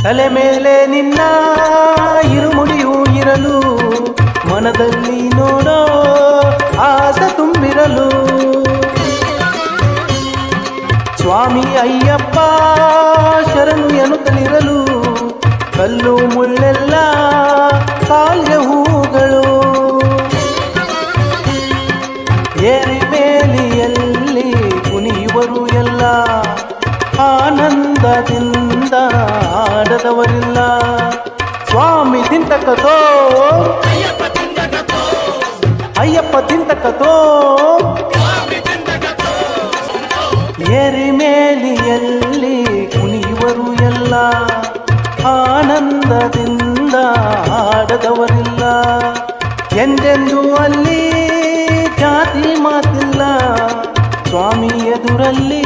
ತಲೆ ಮೇಲೆ ನಿನ್ನ ಇರುಮುಡಿಯೂ ಇರಲು ಮನದಲ್ಲಿ ನೋಡೋ ಆಸೆ ತುಂಬಿರಲು ಸ್ವಾಮಿ ಅಯ್ಯಪ್ಪ ಶರಣು ಎನ್ನುತ್ತಲಿರಲು ಕಲ್ಲು ಮುಳ್ಳೆಲ್ಲ ಕಾಲ್ಯ ಹೂಗಳು ಏರಿ ಬೇಲಿಯಲ್ಲಿ ಕುಣಿಯುವರು ಎಲ್ಲ ಆನಂದದಿಂದ ಆಡದವರಿಲ್ಲ ಸ್ವಾಮಿ ತಿಂತಕತೋ ಅಯ್ಯಪ್ಪ ತಿಂತಕತೋ ಎರಿಮೇಲಿಯಲ್ಲಿ ಕುಣಿಯುವರು ಎಲ್ಲ ಆನಂದದಿಂದ ಆಡದವರಿಲ್ಲ ಎಂದೆಂದು ಅಲ್ಲಿ ಜಾತಿ ಮಾತಿಲ್ಲ ಸ್ವಾಮಿ ಎದುರಲ್ಲಿ